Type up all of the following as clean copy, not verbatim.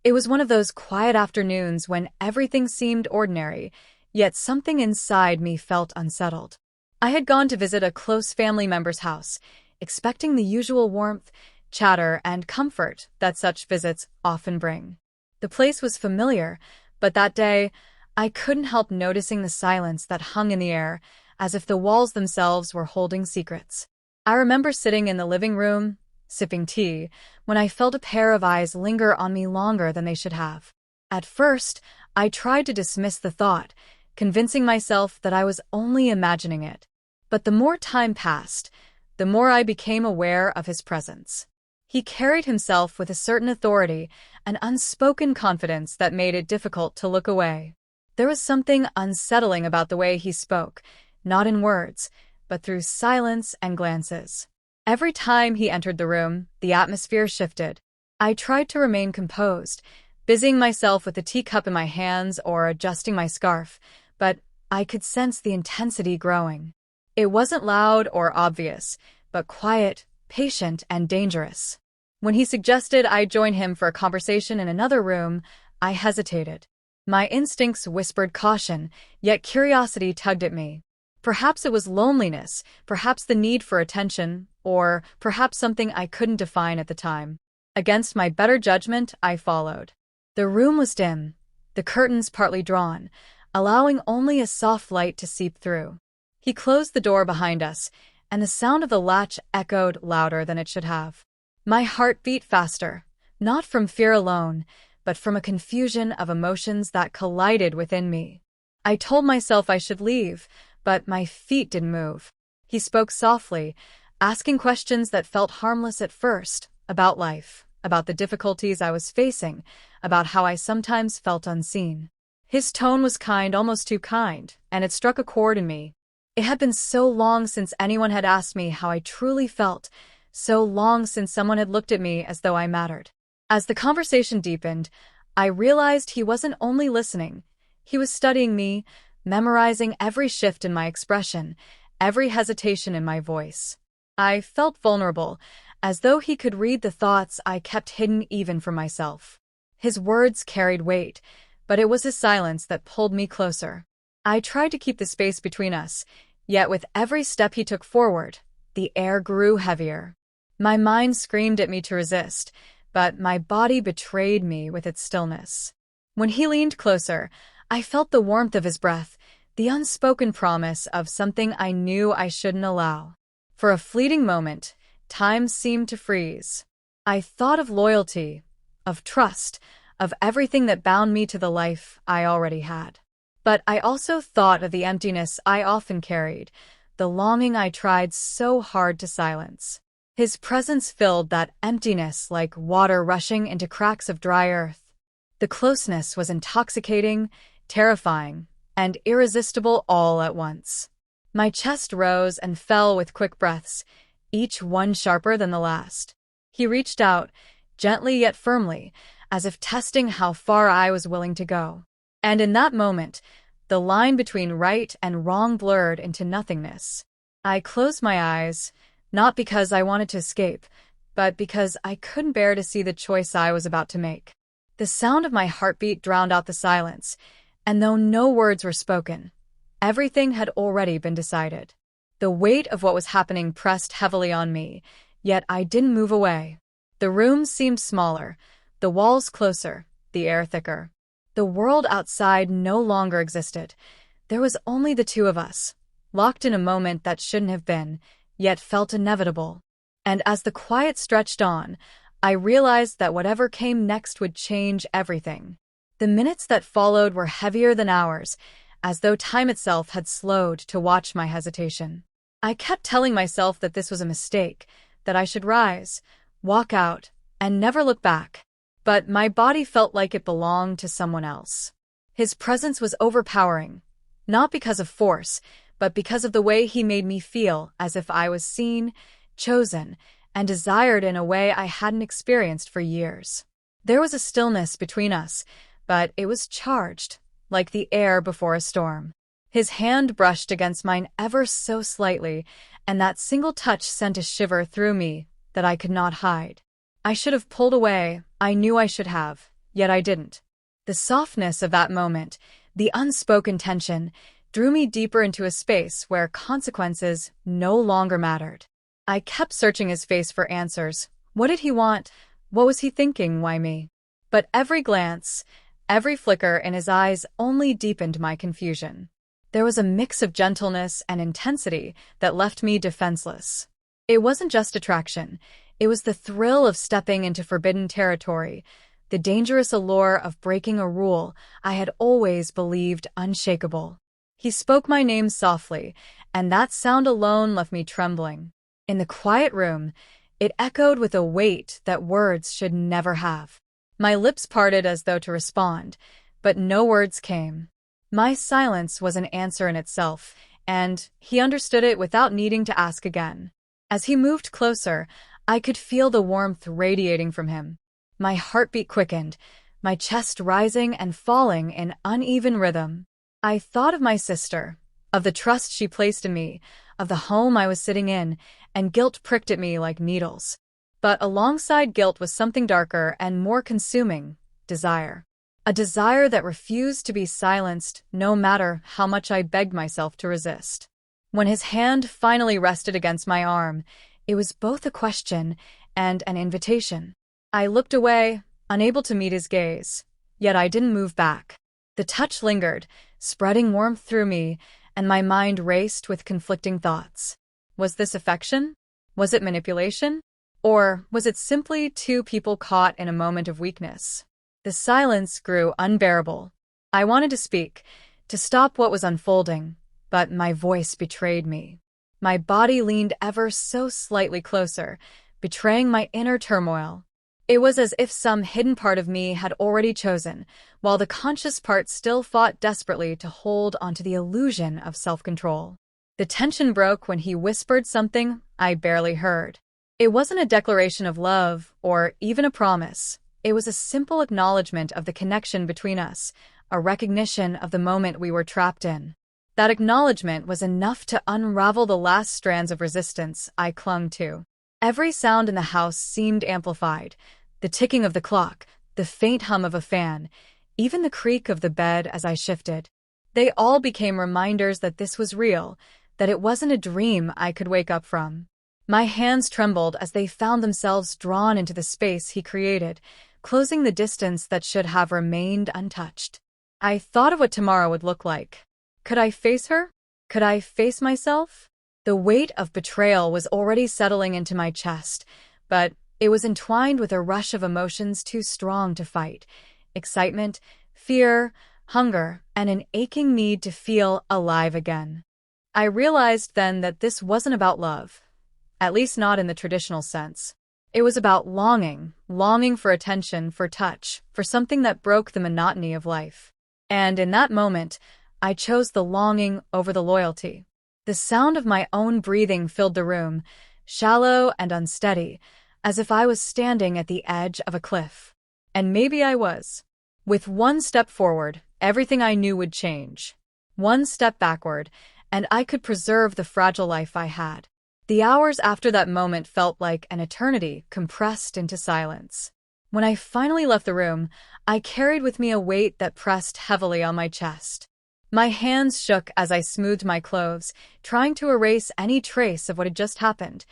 It was one of those quiet afternoons when everything seemed ordinary, yet something inside me felt unsettled. I had gone to visit a close family member's house, expecting the usual warmth, chatter, and comfort that such visits often bring. The place was familiar, but that day, I couldn't help noticing the silence that hung in the air, as if the walls themselves were holding secrets. I remember sitting in the living room, sipping tea, when I felt a pair of eyes linger on me longer than they should have. At first, I tried to dismiss the thought, convincing myself that I was only imagining it. But the more time passed, the more I became aware of his presence. He carried himself with a certain authority, an unspoken confidence that made it difficult to look away. There was something unsettling about the way he spoke, not in words, but through silence and glances. Every time he entered the room, the atmosphere shifted. I tried to remain composed, busying myself with a teacup in my hands or adjusting my scarf, but I could sense the intensity growing. It wasn't loud or obvious, but quiet, patient, and dangerous. When he suggested I join him for a conversation in another room, I hesitated. My instincts whispered caution, yet curiosity tugged at me. Perhaps it was loneliness, perhaps the need for attention, or perhaps something I couldn't define at the time. Against my better judgment, I followed. The room was dim, the curtains partly drawn, allowing only a soft light to seep through. He closed the door behind us, and the sound of the latch echoed louder than it should have. My heart beat faster, not from fear alone, but from a confusion of emotions that collided within me. I told myself I should leave, but my feet didn't move. He spoke softly, asking questions that felt harmless at first, about life, about the difficulties I was facing, about how I sometimes felt unseen. His tone was kind, almost too kind, and it struck a chord in me. It had been so long since anyone had asked me how I truly felt, so long since someone had looked at me as though I mattered. As the conversation deepened, I realized he wasn't only listening. He was studying me, memorizing every shift in my expression, every hesitation in my voice. I felt vulnerable, as though he could read the thoughts I kept hidden even from myself. His words carried weight, but it was his silence that pulled me closer. I tried to keep the space between us, yet with every step he took forward, the air grew heavier. My mind screamed at me to resist, but my body betrayed me with its stillness. When he leaned closer, I felt the warmth of his breath, the unspoken promise of something I knew I shouldn't allow. For a fleeting moment, time seemed to freeze. I thought of loyalty, of trust, of everything that bound me to the life I already had. But I also thought of the emptiness I often carried, the longing I tried so hard to silence. His presence filled that emptiness like water rushing into cracks of dry earth. The closeness was intoxicating, terrifying, and irresistible all at once. My chest rose and fell with quick breaths, each one sharper than the last. He reached out, gently yet firmly, as if testing how far I was willing to go. And in that moment, the line between right and wrong blurred into nothingness. I closed my eyes, not because I wanted to escape, but because I couldn't bear to see the choice I was about to make. The sound of my heartbeat drowned out the silence, and though no words were spoken, everything had already been decided. The weight of what was happening pressed heavily on me, yet I didn't move away. The room seemed smaller, the walls closer, the air thicker. The world outside no longer existed. There was only the two of us, locked in a moment that shouldn't have been, yet felt inevitable. And as the quiet stretched on, I realized that whatever came next would change everything. The minutes that followed were heavier than hours, as though time itself had slowed to watch my hesitation. I kept telling myself that this was a mistake, that I should rise, walk out, and never look back. But my body felt like it belonged to someone else. His presence was overpowering, not because of force, but because of the way he made me feel, as if I was seen, chosen, and desired in a way I hadn't experienced for years. There was a stillness between us, but it was charged, like the air before a storm. His hand brushed against mine ever so slightly, and that single touch sent a shiver through me that I could not hide. I should have pulled away, I knew I should have, yet I didn't. The softness of that moment, the unspoken tension, drew me deeper into a space where consequences no longer mattered. I kept searching his face for answers. What did he want? What was he thinking? Why me? But every glance, every flicker in his eyes only deepened my confusion. There was a mix of gentleness and intensity that left me defenseless. It wasn't just attraction. It was the thrill of stepping into forbidden territory, the dangerous allure of breaking a rule I had always believed unshakable. He spoke my name softly, and that sound alone left me trembling. In the quiet room, it echoed with a weight that words should never have. My lips parted as though to respond, but no words came. My silence was an answer in itself, and he understood it without needing to ask again. As he moved closer, I could feel the warmth radiating from him. My heartbeat quickened, my chest rising and falling in uneven rhythm. I thought of my sister, of the trust she placed in me, of the home I was sitting in, and guilt pricked at me like needles. But alongside guilt was something darker and more consuming: desire. A desire that refused to be silenced, no matter how much I begged myself to resist. When his hand finally rested against my arm, it was both a question and an invitation. I looked away, unable to meet his gaze, yet I didn't move back. The touch lingered, spreading warmth through me, and my mind raced with conflicting thoughts. Was this affection? Was it manipulation? Or was it simply two people caught in a moment of weakness? The silence grew unbearable. I wanted to speak, to stop what was unfolding, but my voice betrayed me. My body leaned ever so slightly closer, betraying my inner turmoil. It was as if some hidden part of me had already chosen, while the conscious part still fought desperately to hold onto the illusion of self-control. The tension broke when he whispered something I barely heard. It wasn't a declaration of love or even a promise. It was a simple acknowledgement of the connection between us, a recognition of the moment we were trapped in. That acknowledgement was enough to unravel the last strands of resistance I clung to. Every sound in the house seemed amplified: the ticking of the clock, the faint hum of a fan, even the creak of the bed as I shifted. They all became reminders that this was real, that it wasn't a dream I could wake up from. My hands trembled as they found themselves drawn into the space he created, closing the distance that should have remained untouched. I thought of what tomorrow would look like. Could I face her? Could I face myself? The weight of betrayal was already settling into my chest, but it was entwined with a rush of emotions too strong to fight: excitement, fear, hunger, and an aching need to feel alive again. I realized then that this wasn't about love, at least not in the traditional sense. It was about longing for attention, for touch, for something that broke the monotony of life. And in that moment, I chose the longing over the loyalty. The sound of my own breathing filled the room, shallow and unsteady, as if I was standing at the edge of a cliff. And maybe I was. With one step forward, everything I knew would change. One step backward, and I could preserve the fragile life I had. The hours after that moment felt like an eternity compressed into silence. When I finally left the room, I carried with me a weight that pressed heavily on my chest. My hands shook as I smoothed my clothes, trying to erase any trace of what had just happened,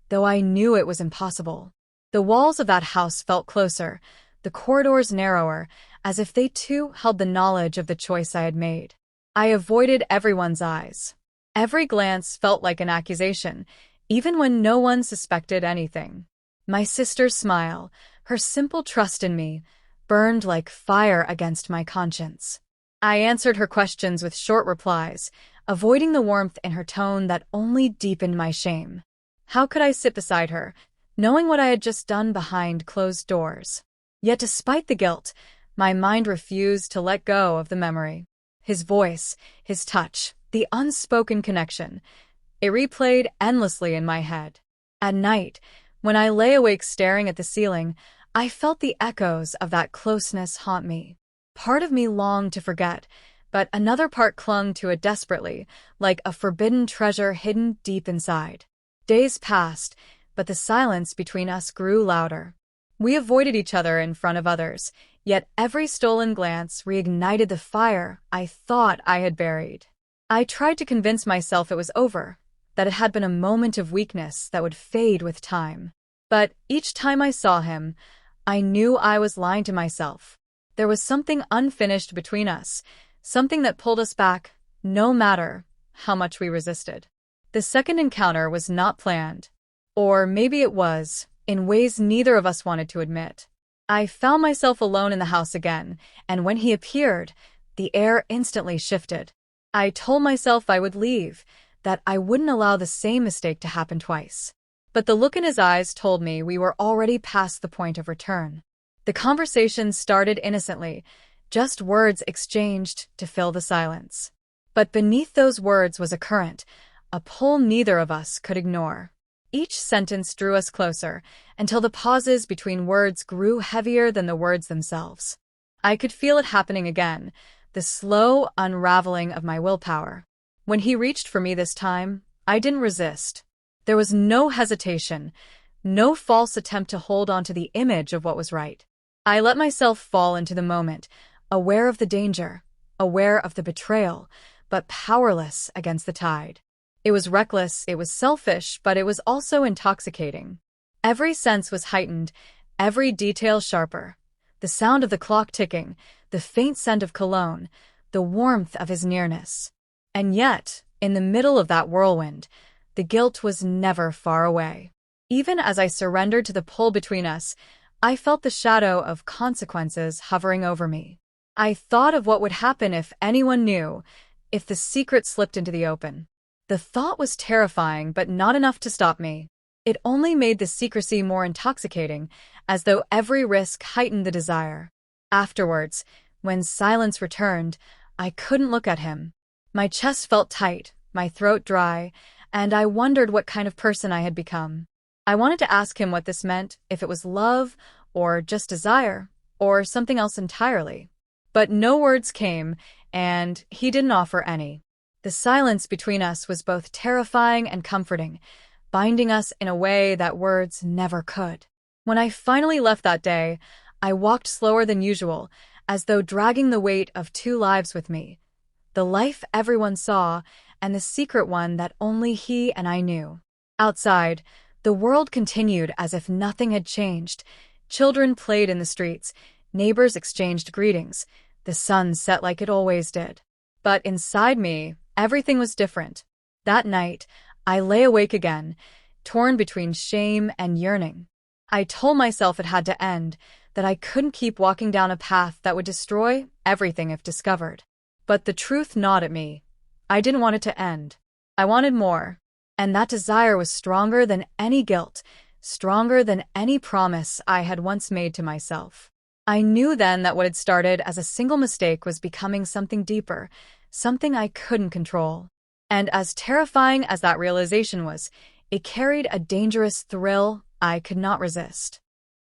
though I knew it was impossible. The walls of that house felt closer, the corridors narrower, as if they too held the knowledge of the choice I had made. I avoided everyone's eyes. Every glance felt like an accusation, even when no one suspected anything. My sister's smile, her simple trust in me, burned like fire against my conscience. I answered her questions with short replies, avoiding the warmth in her tone that only deepened my shame. How could I sit beside her, knowing what I had just done behind closed doors? Yet despite the guilt, my mind refused to let go of the memory. His voice, his touch, the unspoken connection. It replayed endlessly in my head. At night, when I lay awake staring at the ceiling, I felt the echoes of that closeness haunt me. Part of me longed to forget, but another part clung to it desperately, like a forbidden treasure hidden deep inside. Days passed, but the silence between us grew louder. We avoided each other in front of others, yet every stolen glance reignited the fire I thought I had buried. I tried to convince myself it was over, that it had been a moment of weakness that would fade with time. But each time I saw him, I knew I was lying to myself. There was something unfinished between us, something that pulled us back, no matter how much we resisted. The second encounter was not planned. Or maybe it was, in ways neither of us wanted to admit. I found myself alone in the house again, and when he appeared, the air instantly shifted. I told myself I would leave, that I wouldn't allow the same mistake to happen twice. But the look in his eyes told me we were already past the point of return. The conversation started innocently, just words exchanged to fill the silence. But beneath those words was a current, a pull neither of us could ignore. Each sentence drew us closer, until the pauses between words grew heavier than the words themselves. I could feel it happening again, the slow unraveling of my willpower. When he reached for me this time, I didn't resist. There was no hesitation, no false attempt to hold on to the image of what was right. I let myself fall into the moment, aware of the danger, aware of the betrayal, but powerless against the tide. It was reckless, it was selfish, but it was also intoxicating. Every sense was heightened, every detail sharper. The sound of the clock ticking, the faint scent of cologne, the warmth of his nearness. And yet, in the middle of that whirlwind, the guilt was never far away. Even as I surrendered to the pull between us, I felt the shadow of consequences hovering over me. I thought of what would happen if anyone knew, if the secret slipped into the open. The thought was terrifying, but not enough to stop me. It only made the secrecy more intoxicating, as though every risk heightened the desire. Afterwards, when silence returned, I couldn't look at him. My chest felt tight, my throat dry, and I wondered what kind of person I had become. I wanted to ask him what this meant, if it was love, or just desire, or something else entirely. But no words came, and he didn't offer any. The silence between us was both terrifying and comforting, binding us in a way that words never could. When I finally left that day, I walked slower than usual, as though dragging the weight of two lives with me. The life everyone saw, and the secret one that only he and I knew. Outside, the world continued as if nothing had changed. Children played in the streets, neighbors exchanged greetings, the sun set like it always did. But inside me, everything was different. That night, I lay awake again, torn between shame and yearning. I told myself it had to end, that I couldn't keep walking down a path that would destroy everything if discovered. But the truth gnawed at me. I didn't want it to end. I wanted more. And that desire was stronger than any guilt, stronger than any promise I had once made to myself. I knew then that what had started as a single mistake was becoming something deeper, something I couldn't control. And as terrifying as that realization was, it carried a dangerous thrill I could not resist.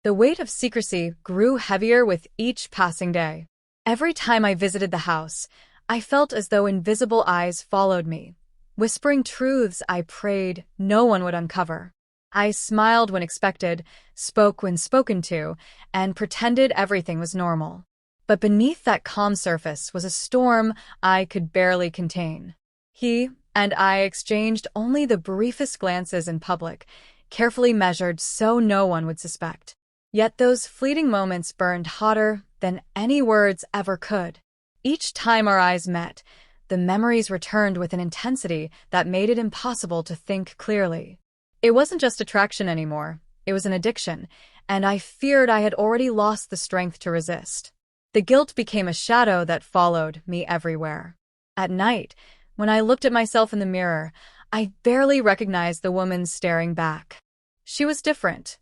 The weight of secrecy grew heavier with each passing day. Every time I visited the house, I felt as though invisible eyes followed me, whispering truths I prayed no one would uncover. I smiled when expected, spoke when spoken to, and pretended everything was normal. But beneath that calm surface was a storm I could barely contain. He and I exchanged only the briefest glances in public, carefully measured so no one would suspect. Yet those fleeting moments burned hotter than any words ever could. Each time our eyes met, the memories returned with an intensity that made it impossible to think clearly. It wasn't just attraction anymore, it was an addiction, and I feared I had already lost the strength to resist. The guilt became a shadow that followed me everywhere. At night, when I looked at myself in the mirror, I barely recognized the woman staring back. She was different,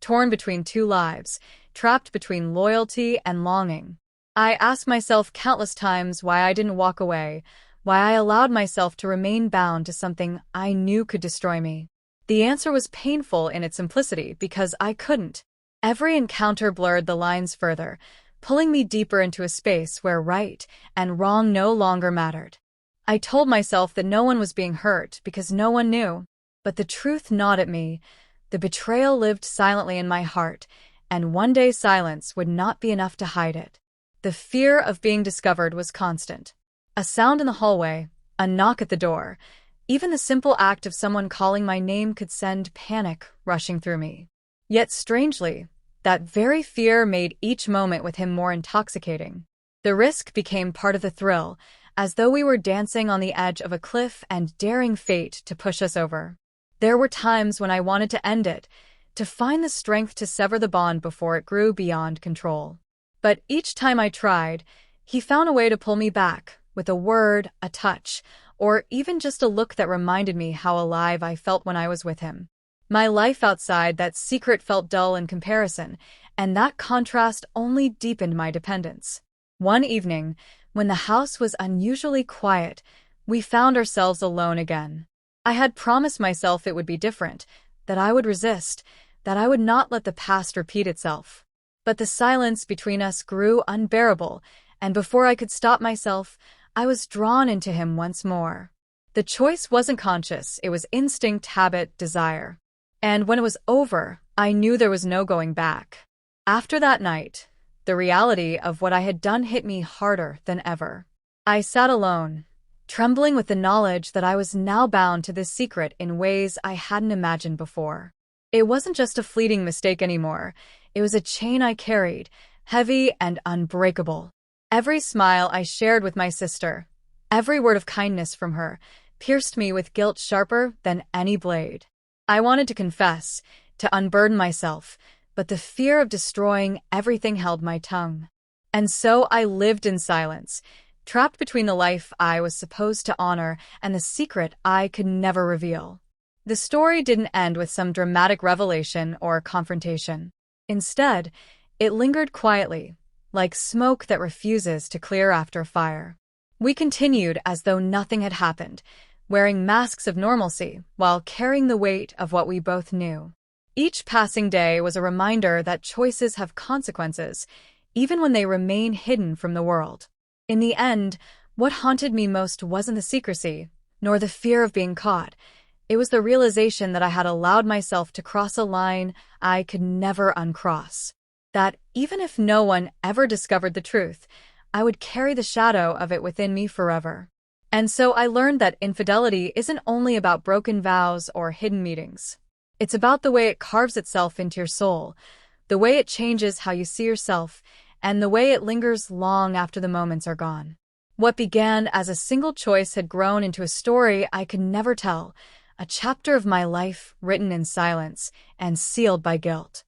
torn between two lives, trapped between loyalty and longing. I asked myself countless times why I didn't walk away, why I allowed myself to remain bound to something I knew could destroy me. The answer was painful in its simplicity because I couldn't. Every encounter blurred the lines further, pulling me deeper into a space where right and wrong no longer mattered. I told myself that no one was being hurt because no one knew, but the truth gnawed at me. The betrayal lived silently in my heart, and one day silence would not be enough to hide it. The fear of being discovered was constant. A sound in the hallway, a knock at the door, even the simple act of someone calling my name could send panic rushing through me. Yet strangely, that very fear made each moment with him more intoxicating. The risk became part of the thrill, as though we were dancing on the edge of a cliff and daring fate to push us over. There were times when I wanted to end it, to find the strength to sever the bond before it grew beyond control. But each time I tried, he found a way to pull me back, with a word, a touch, or even just a look that reminded me how alive I felt when I was with him. My life outside that secret felt dull in comparison, and that contrast only deepened my dependence. One evening, when the house was unusually quiet, we found ourselves alone again. I had promised myself it would be different, that I would resist, that I would not let the past repeat itself. But the silence between us grew unbearable, and before I could stop myself, I was drawn into him once more. The choice wasn't conscious, it was instinct, habit, desire. And when it was over, I knew there was no going back. After that night, the reality of what I had done hit me harder than ever. I sat alone, trembling with the knowledge that I was now bound to this secret in ways I hadn't imagined before. It wasn't just a fleeting mistake anymore, it was a chain I carried, heavy and unbreakable. Every smile I shared with my sister, every word of kindness from her, pierced me with guilt sharper than any blade. I wanted to confess, to unburden myself, but the fear of destroying everything held my tongue. And so I lived in silence, trapped between the life I was supposed to honor and the secret I could never reveal. The story didn't end with some dramatic revelation or confrontation. Instead, it lingered quietly, like smoke that refuses to clear after fire. We continued as though nothing had happened, wearing masks of normalcy while carrying the weight of what we both knew. Each passing day was a reminder that choices have consequences, even when they remain hidden from the world. In the end, what haunted me most wasn't the secrecy, nor the fear of being caught. It was the realization that I had allowed myself to cross a line I could never uncross. That even if no one ever discovered the truth, I would carry the shadow of it within me forever. And so I learned that infidelity isn't only about broken vows or hidden meetings. It's about the way it carves itself into your soul, the way it changes how you see yourself, and the way it lingers long after the moments are gone. What began as a single choice had grown into a story I could never tell, a chapter of my life written in silence and sealed by guilt.